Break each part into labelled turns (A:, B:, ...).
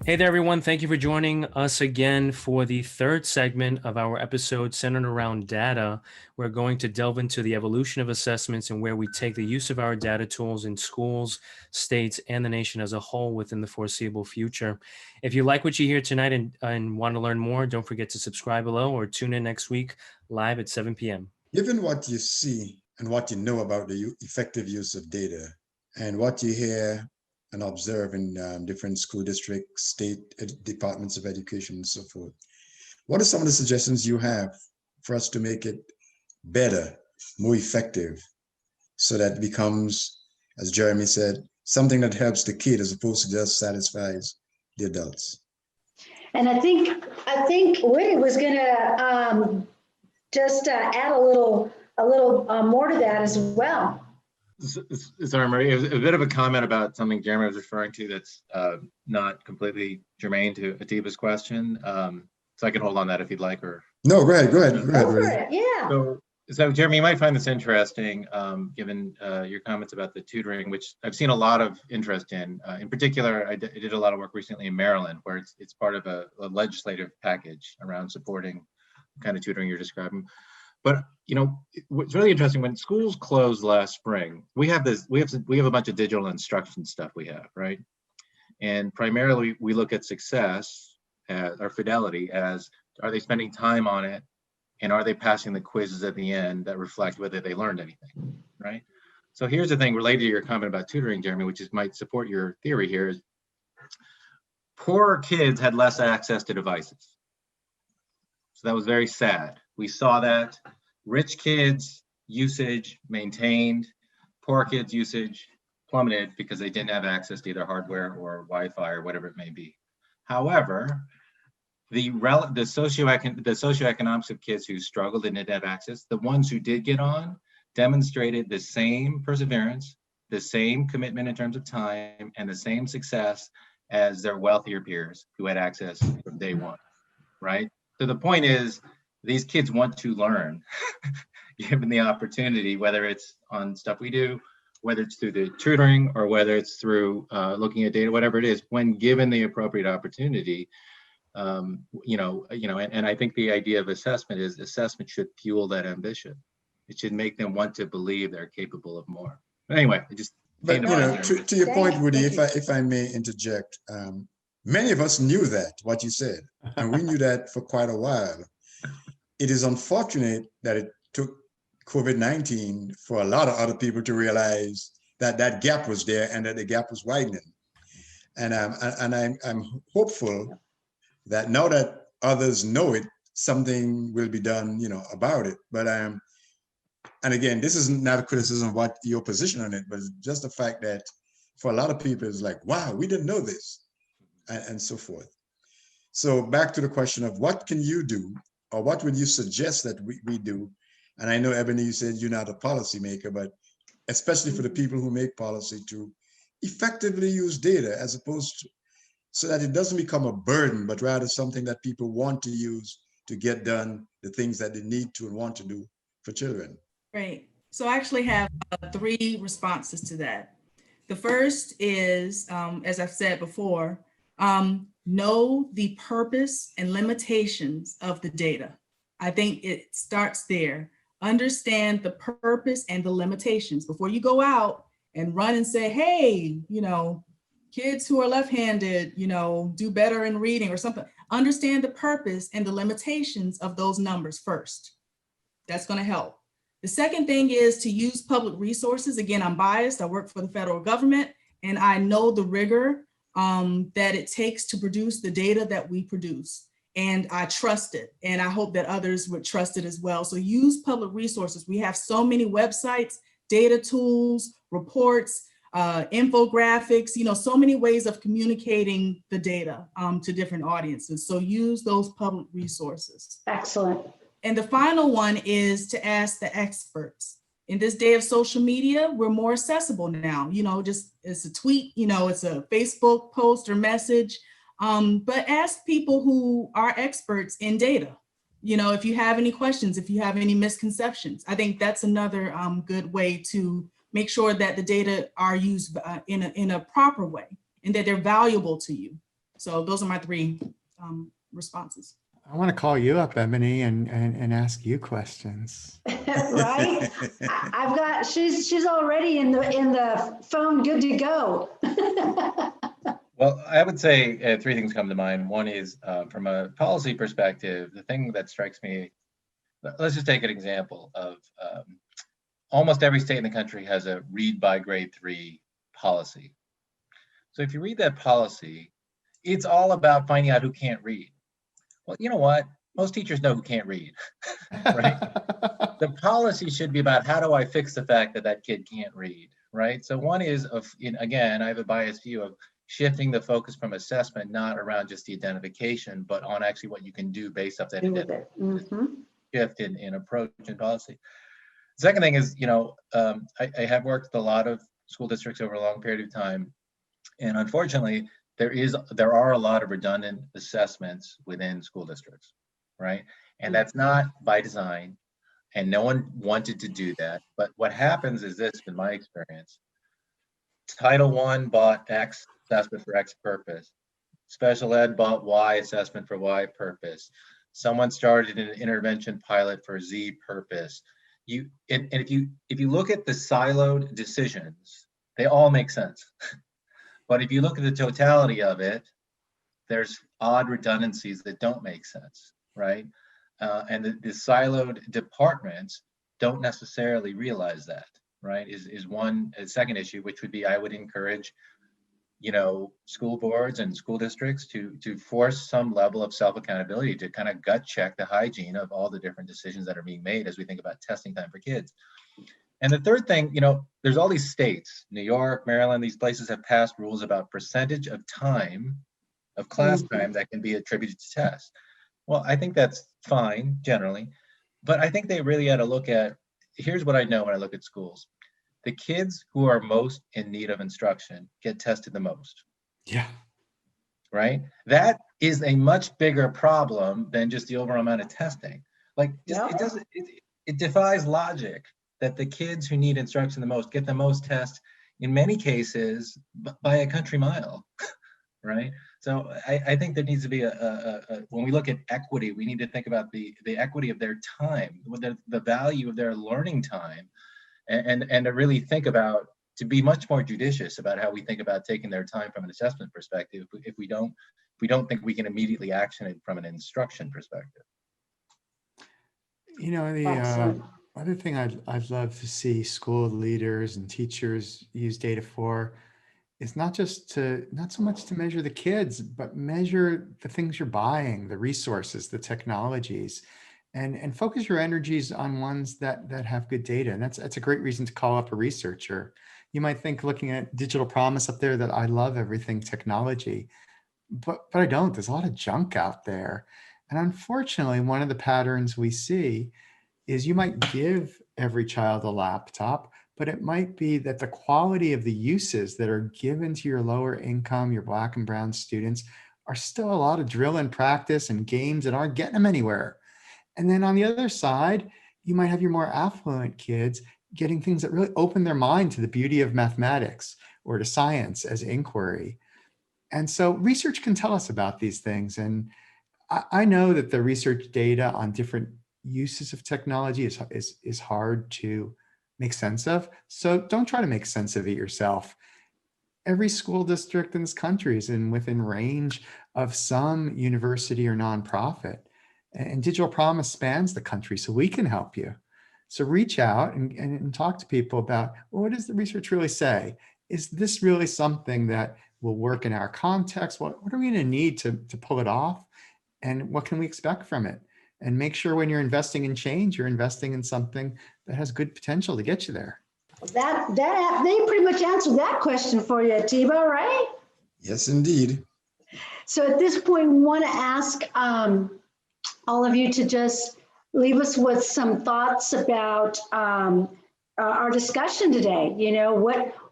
A: Hey there, everyone. Thank you for joining us again for the third segment of our episode centered around data. We're going to delve into the evolution of assessments and where we take the use of our data tools in schools, states, and the nation as a whole within the foreseeable future. If you like what you hear tonight and want to learn more, don't forget to subscribe below or tune in next week live at 7 p.m.
B: Given what you see and what you know about the effective use of data and what you hear and observe in different school districts, state departments of education, and so forth, what are some of the suggestions you have for us to make it better, more effective, so that it becomes, as Jeremy said, something that helps the kid as opposed to just satisfies the adults?
C: And I think Whitney was going to just add a little more to that as well.
D: Sorry, Marie, a bit of a comment about something Jeremy was referring to that's not completely germane to Atiba's question. So I can hold on that if you'd like, or
B: no, go ahead. Go
C: for it, yeah.
D: So Jeremy, you might find this interesting, given your comments about the tutoring, which I've seen a lot of interest in. In particular, I did a lot of work recently in Maryland, where it's part of a legislative package around supporting the kind of tutoring you're describing. But what's really interesting, when schools closed last spring, we have a bunch of digital instruction stuff we have, right? And primarily we look at success or fidelity as, are they spending time on it? And are they passing the quizzes at the end that reflect whether they learned anything, right? So here's the thing related to your comment about tutoring, Jeremy, which might support your theory here, is poorer kids had less access to devices. So that was very sad. We saw that rich kids' usage maintained, poor kids' usage plummeted because they didn't have access to either hardware or Wi-Fi or whatever it may be. However, the socioeconomics of kids who struggled and didn't have access, the ones who did get on, demonstrated the same perseverance, the same commitment in terms of time, and the same success as their wealthier peers who had access from day one, right? So the point is, these kids want to learn, given the opportunity, whether it's on stuff we do, whether it's through the tutoring, or whether it's through looking at data, whatever it is, when given the appropriate opportunity. And I think the idea of assessment should fuel that ambition. It should make them want to believe they're capable of more. But anyway, it just.
B: But to your point, Woody, if I may interject, many of us knew what you said, and we knew that for quite a while. It is unfortunate that it took COVID-19 for a lot of other people to realize that that gap was there and that the gap was widening. And I'm hopeful that now that others know it, something will be done, about it. But and again, this is not a criticism of what your position on it, but just the fact that for a lot of people, it's like, wow, we didn't know this, and so forth. So back to the question of what can you do, or what would you suggest that we do? And I know, Ebony, you said you're not a policymaker, but especially for the people who make policy, to effectively use data as opposed to, so that it doesn't become a burden, but rather something that people want to use to get done the things that they need to and want to do for children.
E: Right. So I actually have 3 responses to that. The first is, as I've said before, know the purpose and limitations of the data. I think it starts there. Understand the purpose and the limitations before you go out and run and say, hey, kids who are left-handed, do better in reading or something. Understand the purpose and the limitations of those numbers first. That's going to help. The second thing is to use public resources. Again, I'm biased. I work for the federal government, and I know the rigor that it takes to produce the data that we produce. And I trust it. And I hope that others would trust it as well. So use public resources. We have so many websites, data tools, reports, infographics, so many ways of communicating the data to different audiences. So use those public resources.
C: Excellent.
E: And the final one is to ask the experts. In this day of social media, we're more accessible now, just it's a tweet, it's a Facebook post or message, but ask people who are experts in data. If you have any questions, if you have any misconceptions, I think that's another good way to make sure that the data are used in a proper way and that they're valuable to you. So those are my three responses.
F: I want to call you up, Ebony, and ask you questions.
C: Right? I've got, she's already in the phone, good to go.
D: Well, I would say three things come to mind. One is from a policy perspective, the thing that strikes me, let's just take an example of almost every state in the country has a read by grade 3 policy. So if you read that policy, it's all about finding out who can't read. Well, you know what? Most teachers know who can't read, right? The policy should be about how do I fix the fact that that kid can't read, right? So one is, again, I have a biased view of shifting the focus from assessment, not around just the identification, but on actually what you can do based off that shift in approach and policy. Second thing is, I have worked with a lot of school districts over a long period of time. And unfortunately, there are a lot of redundant assessments within school districts, right? And that's not by design, and no one wanted to do that. But what happens is this, in my experience: Title I bought X assessment for X purpose. Special ed bought Y assessment for Y purpose. Someone started an intervention pilot for Z purpose. And if you look at the siloed decisions, they all make sense. But if you look at the totality of it, there's odd redundancies that don't make sense, right? And the siloed departments don't necessarily realize that, right? Is one. A second issue, which would be, I would encourage, school boards and school districts to force some level of self-accountability, to kind of gut check the hygiene of all the different decisions that are being made as we think about testing time for kids. And the third thing, there's all these states, New York, Maryland, these places have passed rules about percentage of time, of class time that can be attributed to tests. Well, I think that's fine generally, but I think they really had to look at, here's what I know when I look at schools. The kids who are most in need of instruction get tested the most.
F: Yeah.
D: Right? That is a much bigger problem than just the overall amount of testing. It defies logic that the kids who need instruction the most get the most tests, in many cases by a country mile, right? So I think there needs to be when we look at equity, we need to think about the equity of their time, the value of their learning time, and to really think about, to be much more judicious about how we think about taking their time from an assessment perspective, if we don't think we can immediately action it from an instruction perspective.
F: The other thing I'd love to see school leaders and teachers use data for is not so much to measure the kids, but measure the things you're buying, the resources, the technologies, and focus your energies on ones that have good data. And that's a great reason to call up a researcher. You might think, looking at Digital Promise up there, that I love everything technology, but I don't. There's a lot of junk out there. And unfortunately, one of the patterns we see is you might give every child a laptop, but it might be that the quality of the uses that are given to your lower income, your Black and brown students, are still a lot of drill and practice and games that aren't getting them anywhere. And then on the other side, you might have your more affluent kids getting things that really open their mind to the beauty of mathematics or to science as inquiry. And so research can tell us about these things. And I know that the research data on different uses of technology is hard to make sense of. So don't try to make sense of it yourself. Every school district in this country is within range of some university or nonprofit. And Digital Promise spans the country, so we can help you. So reach out and talk to people about, well, what does the research really say? Is this really something that will work in our context? What are we going to need to pull it off? And what can we expect from it? And make sure when you're investing in change, you're investing in something that has good potential to get you there.
C: They pretty much answered that question for you, Atiba, right?
B: Yes, indeed.
C: So at this point, we want to ask all of you to just leave us with some thoughts about our discussion today.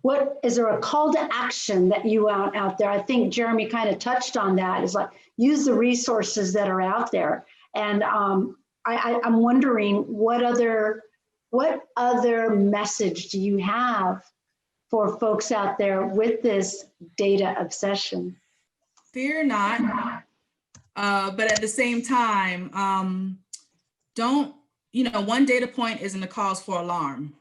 C: What is there a call to action that you want out there? I think Jeremy kind of touched on that. Is like, use the resources that are out there. And I'm wondering, what other message do you have for folks out there with this data obsession?
E: fear not. But at the same time, don't, one data point isn't a cause for alarm.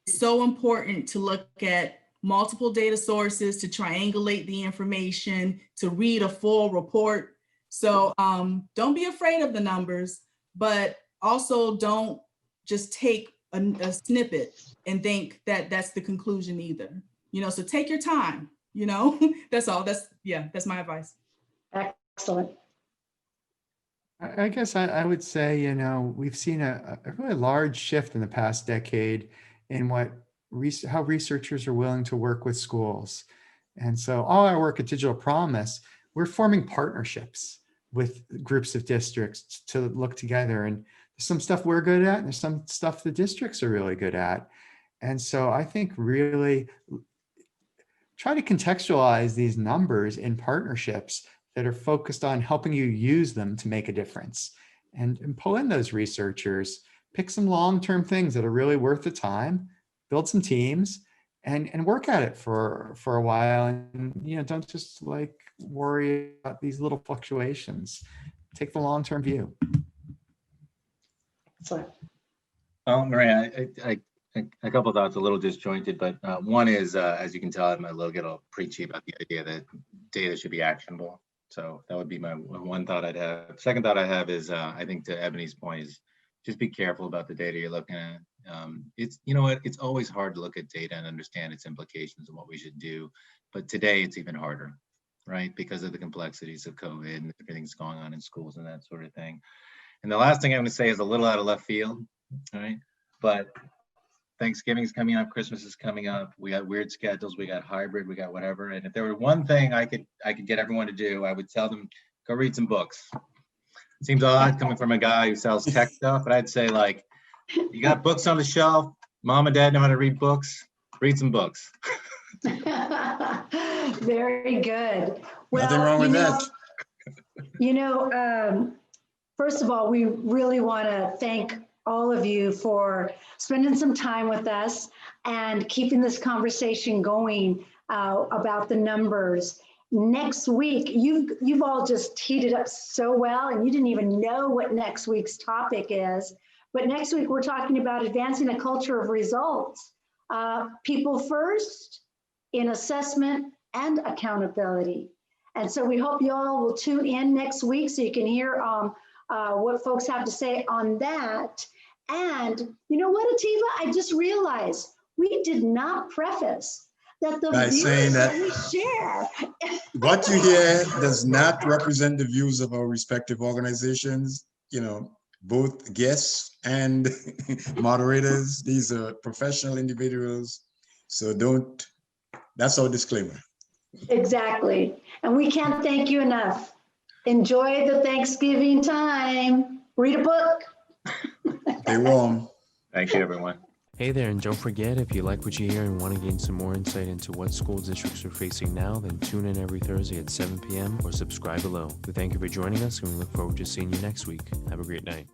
E: It's so important to look at multiple data sources, to triangulate the information, to read a full report. So don't be afraid of the numbers, but also don't just take a snippet and think that that's the conclusion either. So take your time, that's all. That's my advice.
C: Excellent.
F: I guess I would say, we've seen a really large shift in the past decade in how researchers are willing to work with schools. And so all our work at Digital Promise, we're forming partnerships with groups of districts to look together. And there's some stuff we're good at, and there's some stuff the districts are really good at. And so I think really try to contextualize these numbers in partnerships that are focused on helping you use them to make a difference, and pull in those researchers, pick some long-term things that are really worth the time, build some teams, and work at it for a while. And, don't just worry about these little fluctuations. Take the long-term view.
C: Excellent.
D: Well, Maria, a couple of thoughts, a little disjointed, but one is, as you can tell, I'm a little preachy about the idea that data should be actionable. So that would be my one thought I'd have. Second thought I have is, I think to Ebony's point, is just be careful about the data you're looking at. It's, it's always hard to look at data and understand its implications and what we should do. But today it's even harder, right? Because of the complexities of COVID and everything's going on in schools and that sort of thing. And the last thing I'm going to say is a little out of left field, right? But Thanksgiving's coming up, Christmas is coming up. We got weird schedules, we got hybrid, we got whatever. And if there were one thing I could get everyone to do, I would tell them, go read some books. It seems odd coming from a guy who sells tech stuff, but I'd say, you got books on the shelf, mom and dad know how to read books, read some books.
C: Very good. Well,
B: Nothing wrong with that.
C: First of all, we really want to thank all of you for spending some time with us and keeping this conversation going about the numbers. Next week, you've all just teed it up so well, and you didn't even know what next week's topic is. But next week, we're talking about advancing a culture of results. People first in assessment and accountability. And so we hope you all will tune in next week so you can hear what folks have to say on that. And you know what, Ativa? I just realized we did not preface that the
B: By
C: views
B: saying
C: that
B: that
C: we share.
B: what you hear does not represent the views of our respective organizations, both guests and moderators. These are professional individuals. So that's our disclaimer.
C: Exactly. And we can't thank you enough. Enjoy the Thanksgiving time. Read a book.
B: Stay warm.
D: Thank you, everyone.
A: Hey there, and don't forget, if you like what you hear and want to gain some more insight into what school districts are facing now, then tune in every Thursday at 7 p.m. or subscribe below. We thank you for joining us, and we look forward to seeing you next week. Have a great night.